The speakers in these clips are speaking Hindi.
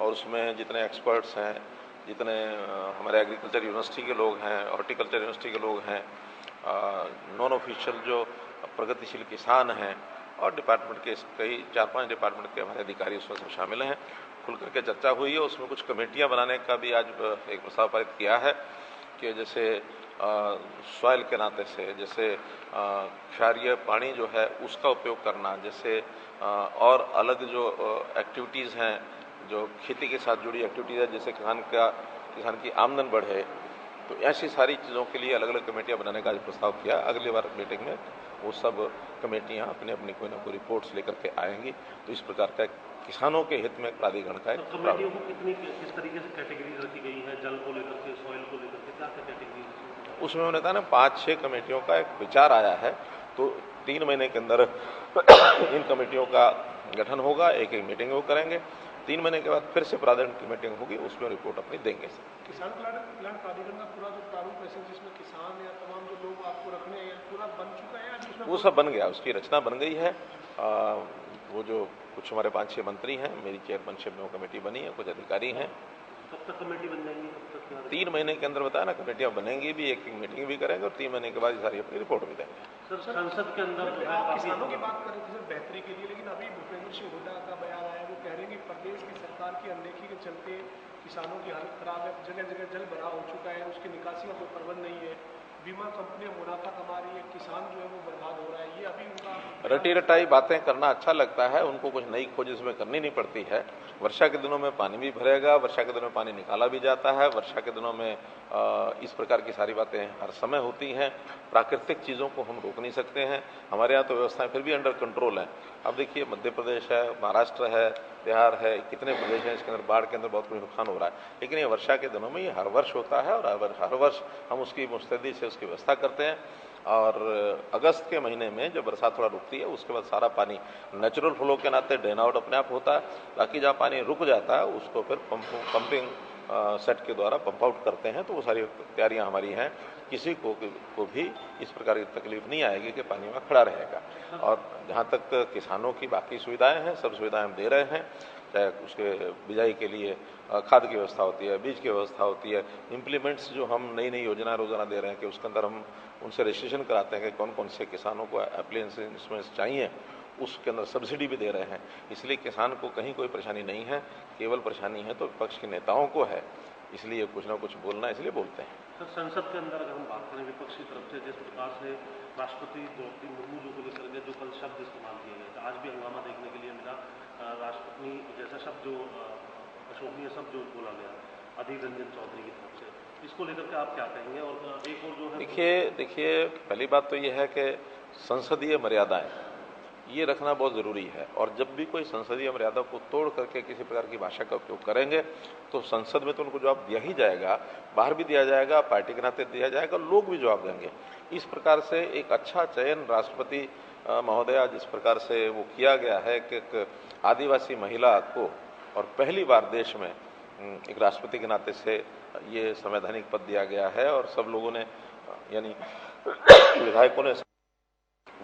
और उसमें जितने एक्सपर्ट्स हैं, जितने हमारे एग्रीकल्चर यूनिवर्सिटी के लोग हैं, हॉर्टिकल्चर यूनिवर्सिटी के लोग हैं, नॉन ऑफिशियल जो प्रगतिशील किसान हैं और डिपार्टमेंट के कई 4-5 डिपार्टमेंट के हमारे अधिकारी उसमें सब शामिल हैं। खुल करके चर्चा हुई है। उसमें कुछ कमेटियां बनाने का भी आज एक प्रस्ताव पारित किया है कि जैसे सॉइल के नाते से, जैसे क्षारीय पानी जो है उसका उपयोग करना, जैसे और अलग जो एक्टिविटीज़ हैं, जो खेती के साथ जुड़ी एक्टिविटीज़ है, जैसे किसान की आमदन बढ़े, तो ऐसी सारी चीज़ों के लिए अलग अलग कमेटियां बनाने का प्रस्ताव किया। अगली बार मीटिंग में वो सब कमेटियां अपने अपनी कोई ना कोई रिपोर्ट्स लेकर के आएंगी। तो इस प्रकार का किसानों के हित में प्राधिकरण का तो कमेटियों को किस तरीके से कैटेगरीज रखी गई है, जल को लेकर के, सॉइल को लेकर के, क्या क्या कैटेगरीज? उसमें उन्होंने कहा ना 5-6 कमेटियों का एक विचार आया है, तो 3 महीने के अंदर इन कमेटियों का गठन होगा, एक एक मीटिंग वो करेंगे। 3 महीने के बाद फिर से प्राधिकरण की मीटिंग होगी, उसमें रिपोर्ट अपनी देंगे। किसान कल्याण प्राधिकरण का पूरा जो प्रारूप है जिसमें किसान या तमाम जो लोग आपको रखने हैं पूरा बन चुका है या वो सब बन गया, उसकी रचना बन गई है। वो जो कुछ हमारे 5-6 मंत्री हैं, मेरी चेयरमैनशिप में वो कमेटी बनी है, कुछ अधिकारी हैं। कब तक कमेटी बन जाएंगी? कब तक? 3 महीने के अंदर बताया ना, कमेटियां बनेंगी भी, एक मीटिंग भी करेंगे और 3 महीने के बाद ये सारी अपनी रिपोर्ट भी देंगे। सर, संसद के अंदर आप किसानों की बात कर रहे थे सर बेहतरी के लिए, लेकिन अभी भूपेंद्र सिंह हुड्डा का बयान आया, वो कह रहे हैं कि प्रदेश की सरकार की अनदेखी के चलते किसानों की हालत खराब है, जगह जगह जल भराव हो चुका है, उसकी निकासी का कोई प्रबंध नहीं है, बीमा कंपनियां मुनाफा कमा रही है, किसान जो है वो बर्बाद हो रहा है। ये अभी उनका रटी रटाई बातें करना अच्छा लगता है, उनको कुछ नई खोज इसमें करनी नहीं पड़ती है। वर्षा के दिनों में पानी भी भरेगा, वर्षा के दिनों में पानी निकाला भी जाता है, वर्षा के दिनों में इस प्रकार की सारी बातें हर समय होती हैं। प्राकृतिक चीज़ों को हम रोक नहीं सकते हैं, हमारे यहाँ तो व्यवस्थाएं फिर भी अंडर कंट्रोल हैं। अब देखिए मध्य प्रदेश है, महाराष्ट्र है, बिहार है, कितने प्रदेश हैं इसके अंदर बाढ़ के अंदर बहुत कुछ नुकसान हो रहा है, लेकिन ये वर्षा के दिनों में ये हर वर्ष होता है और हर वर्ष हम उसकी मुस्तैदी से उसकी व्यवस्था करते हैं। और अगस्त के महीने में जब बरसात थोड़ा रुकती है उसके बाद सारा पानी नेचुरल फ्लो के नाते ड्रेन आउट अपने आप होता है, बाकी जहाँ पानी रुक जाता है उसको फिर पंपिंग सेट के द्वारा पंप आउट करते हैं। तो वो सारी तैयारियां हमारी हैं, किसी को भी इस प्रकार की तकलीफ नहीं आएगी कि पानी में खड़ा रहेगा। और जहाँ तक किसानों की बाकी सुविधाएं हैं, सब सुविधाएं हम दे रहे हैं, चाहे उसके बिजाई के लिए खाद की व्यवस्था होती है, बीज की व्यवस्था होती है, इम्प्लीमेंट्स जो हम नई नई योजना रोजाना दे रहे हैं कि उसके अंदर हम उनसे रजिस्ट्रेशन कराते हैं कि कौन कौन से किसानों को एप्लीकेशंस चाहिए, उसके अंदर सब्सिडी भी दे रहे हैं। इसलिए किसान को कहीं कोई परेशानी नहीं है, केवल परेशानी है तो विपक्ष के नेताओं को है, इसलिए कुछ ना कुछ बोलना इसलिए बोलते हैं। सर, संसद के अंदर अगर हम बात करें विपक्ष की तरफ से जिस प्रकार से राष्ट्रपति द्रौपदी मुर्मू जो को लेकर के जो कल शब्द इस्तेमाल किए गए, आज भी हंगामा देखने के लिए मिला, राष्ट्रपति जैसा शब्द जो अशोभनीय शब्द जो बोला गया अधीर रंजन चौधरी की तरफ से, इसको लेकर के आप क्या कहेंगे? और एक और जो है देखिए पहली बात तो यह है कि संसदीय मर्यादाएं ये रखना बहुत ज़रूरी है, और जब भी कोई संसदीय मर्यादा को तोड़ करके किसी प्रकार की भाषा का उपयोग करेंगे तो संसद में तो उनको जवाब दिया ही जाएगा, बाहर भी दिया जाएगा, पार्टी के नाते दिया जाएगा, लोग भी जवाब देंगे। इस प्रकार से एक अच्छा चयन राष्ट्रपति महोदया जिस प्रकार से वो किया गया है कि एक आदिवासी महिला को और पहली बार देश में एक राष्ट्रपति के नाते से ये संवैधानिक पद दिया गया है, और सब लोगों ने यानी विधायकों ने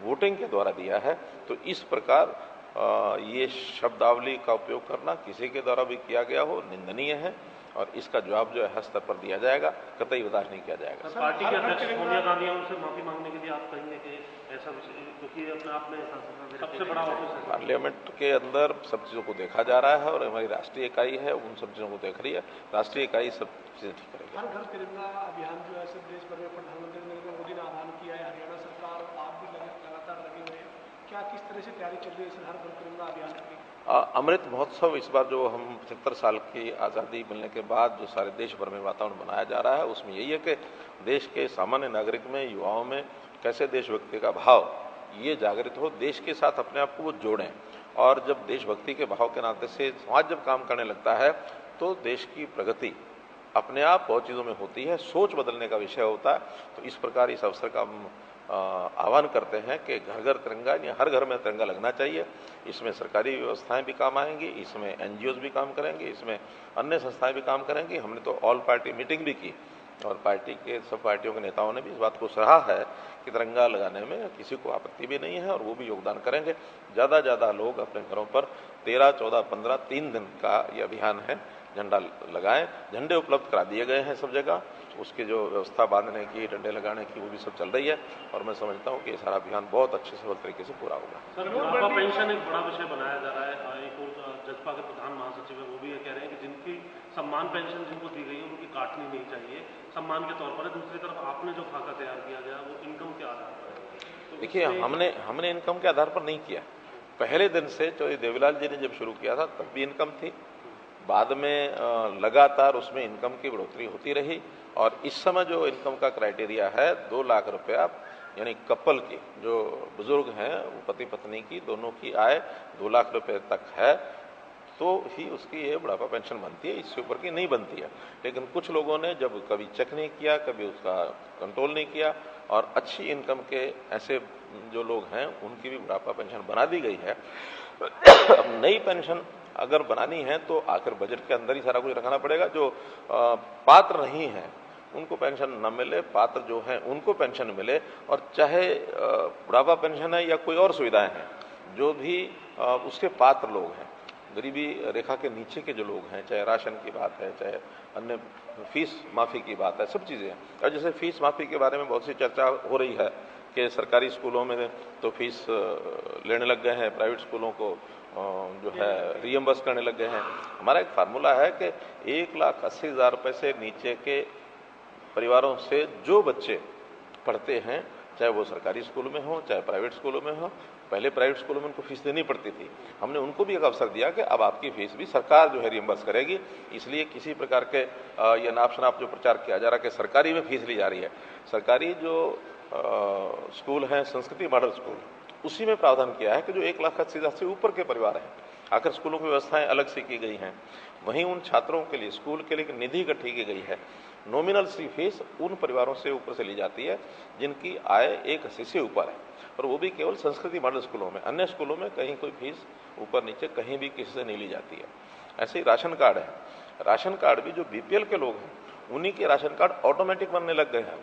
वोटिंग के द्वारा दिया है। तो इस प्रकार ये शब्दावली का उपयोग करना किसी के द्वारा भी किया गया हो निंदनीय है, और इसका जवाब जो है हर स्तर पर दिया जाएगा, कतई बर्दाश्त नहीं किया जाएगा। पार्टी के अध्यक्ष सोनिया गांधी उनसे माफी मांगने के लिए आप कहेंगे कि ऐसा क्योंकि अपने आप में सबसे बड़ा ऑफिस है, पार्लियामेंट के अंदर सब चीज़ों को देखा जा रहा है, और हमारी राष्ट्रीय इकाई है उन सब चीज़ों को देख रही है, राष्ट्रीय इकाई सब चीज़ें ठीक करेगी। हर घर तिरंगा अभियान जो है सब देश भर में प्रधानमंत्री नरेंद्र मोदी ने आह्वान किया है, हरियाणा सरकार आप भी लगातार लगे हुए हैं, क्या किस तरह से तैयारी चल रही है सर हर घर तिरंगा अभियान की? अमृत महोत्सव इस बार जो हम 75 साल की आज़ादी मिलने के बाद जो सारे देश भर में वातावरण बनाया जा रहा है, उसमें यही है कि देश के सामान्य नागरिक में, युवाओं में कैसे देशभक्ति का भाव ये जागृत हो, देश के साथ अपने आप को वो जोड़ें। और जब देशभक्ति के भाव के नाते से समाज जब काम करने लगता है तो देश की प्रगति अपने आप बहुत चीज़ों में होती है, सोच बदलने का विषय होता है। तो इस प्रकार इस अवसर का हम आह्वान करते हैं कि घर घर तिरंगा, या हर घर में तिरंगा लगना चाहिए। इसमें सरकारी व्यवस्थाएं भी काम आएंगी, इसमें एनजीओज भी काम करेंगे, इसमें अन्य संस्थाएं भी काम करेंगी। हमने तो ऑल पार्टी मीटिंग भी की और पार्टी के सब पार्टियों के नेताओं ने भी इस बात को सराहा है कि तिरंगा लगाने में किसी को आपत्ति भी नहीं है और वो भी योगदान करेंगे। ज़्यादा ज़्यादा लोग अपने घरों पर 13, 14, 15 3 दिन का ये अभियान है, झंडा लगाएं। झंडे उपलब्ध करा दिए गए हैं सब जगह, उसकी जो व्यवस्था बांधने की, डंडे लगाने की, वो भी सब चल रही है और मैं समझता हूँ कि ये सारा अभियान बहुत अच्छे सफल तरीके से पूरा होगा। सर, बुढ़ापा पेंशन एक बड़ा विषय बनाया जा रहा है। एक और जजपा के प्रधान महासचिव है, वो भी ये कह रहे हैं कि जिनकी सम्मान पेंशन जिनको दी गई है उनकी काटनी नहीं चाहिए, सम्मान के तौर पर है। दूसरी तरफ आपने जो खाका तैयार किया गया वो इनकम के आधार पर है। तो देखिए, हमने इनकम के आधार पर नहीं किया। पहले दिन से चौधरी देवीलाल जी ने जब शुरू किया था तब भी इनकम थी, बाद में लगातार उसमें इनकम की बढ़ोतरी होती रही और इस समय जो इनकम का क्राइटेरिया है 2 लाख रुपया, यानी कपल की, जो बुजुर्ग हैं वो पति पत्नी की दोनों की आय 2 लाख रुपए तक है तो ही उसकी ये बुढ़ापा पेंशन बनती है, इससे ऊपर की नहीं बनती है। लेकिन कुछ लोगों ने जब कभी चेक नहीं किया, कभी उसका कंट्रोल नहीं किया और अच्छी इनकम के ऐसे जो लोग हैं उनकी भी बुढ़ापा पेंशन बना दी गई है। अब नई पेंशन अगर बनानी है तो आखिर बजट के अंदर ही सारा कुछ रखना पड़ेगा। जो पात्र नहीं है उनको पेंशन न मिले, पात्र जो हैं उनको पेंशन मिले और चाहे बुढ़ापा पेंशन है या कोई और सुविधाएं हैं, जो भी उसके पात्र लोग हैं, गरीबी रेखा के नीचे के जो लोग हैं, चाहे राशन की बात है, चाहे अन्य फीस माफ़ी की बात है, सब चीज़ें हैं। और जैसे फीस माफ़ी के बारे में बहुत सी चर्चा हो रही है कि सरकारी स्कूलों में तो फीस लेने लग गए हैं, प्राइवेट स्कूलों को जो है रियम्बर्स करने लग गए हैं। हमारा एक फार्मूला है कि 1,80,000 रुपये से नीचे के परिवारों से जो बच्चे पढ़ते हैं, चाहे वो सरकारी स्कूल में हो चाहे प्राइवेट स्कूलों में हो, पहले प्राइवेट स्कूलों में उनको फीस देनी पड़ती थी, हमने उनको भी एक अवसर दिया कि अब आपकी फीस भी सरकार जो है रियम्बर्स करेगी। इसलिए किसी प्रकार के ये नाप शनाप जो प्रचार किया जा रहा है कि सरकारी में फीस ली जा रही है, सरकारी जो स्कूल हैं संस्कृति मॉडल स्कूल, उसी में प्रावधान किया है कि जो 1,80,000 से ऊपर के परिवार हैं, आखिर स्कूलों की व्यवस्थाएं अलग से की गई हैं, वहीं उन छात्रों के लिए स्कूल के लिए निधि इकट्ठी की गई है। नॉमिनल सी फीस उन परिवारों से ऊपर से ली जाती है जिनकी आय 1,80,000 से ऊपर है, और वो भी केवल संस्कृति मॉडल स्कूलों में। अन्य स्कूलों में कहीं कोई फीस ऊपर नीचे कहीं भी किसी से नहीं ली जाती है। ऐसे ही राशन कार्ड है, राशन कार्ड भी जो बीपीएल के लोग हैं उन्हीं के राशन कार्ड ऑटोमेटिक बनने लग गए हैं।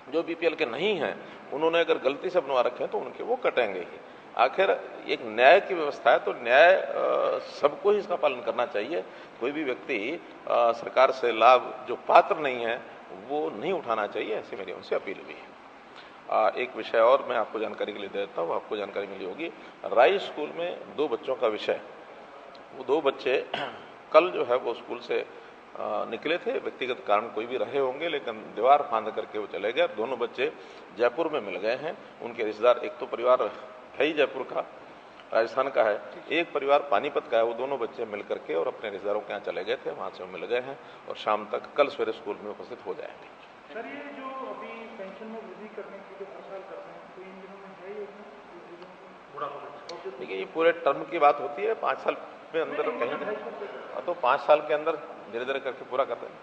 जो बीपीएल के नहीं हैं उन्होंने अगर गलती से बनवा रखे हैं तो उनके वो कटेंगे ही। आखिर एक न्याय की व्यवस्था है तो न्याय सबको ही इसका पालन करना चाहिए। कोई भी व्यक्ति सरकार से लाभ जो पात्र नहीं है वो नहीं उठाना चाहिए, ऐसी मेरी उनसे अपील भी है। एक विषय और मैं आपको जानकारी के लिए देता हूँ, आपको जानकारी मिली होगी, राई स्कूल में 2 बच्चों का विषय, वो 2 बच्चे कल जो है वो स्कूल से निकले थे, व्यक्तिगत कारण कोई भी रहे होंगे लेकिन दीवार फांद करके वो चले गए। दोनों बच्चे जयपुर में मिल गए हैं। उनके रिश्तेदार, एक तो परिवार है ही जयपुर का, राजस्थान का है, एक परिवार पानीपत का है। वो दोनों बच्चे मिल करके और अपने रिश्तेदारों के यहाँ चले गए थे, वहाँ से वो मिल गए हैं और शाम तक कल सवेरे स्कूल में उपस्थित हो जाएंगे। सर, ये जो अभी पेंशन में वृद्धि करने की जो हर साल करते हैं तो इन दिनों में है ये? देखिए, ये पूरे टर्म की बात होती है, 5 साल में अंदर कहीं तो 5 साल के अंदर धीरे धीरे करके पूरा करते हैं।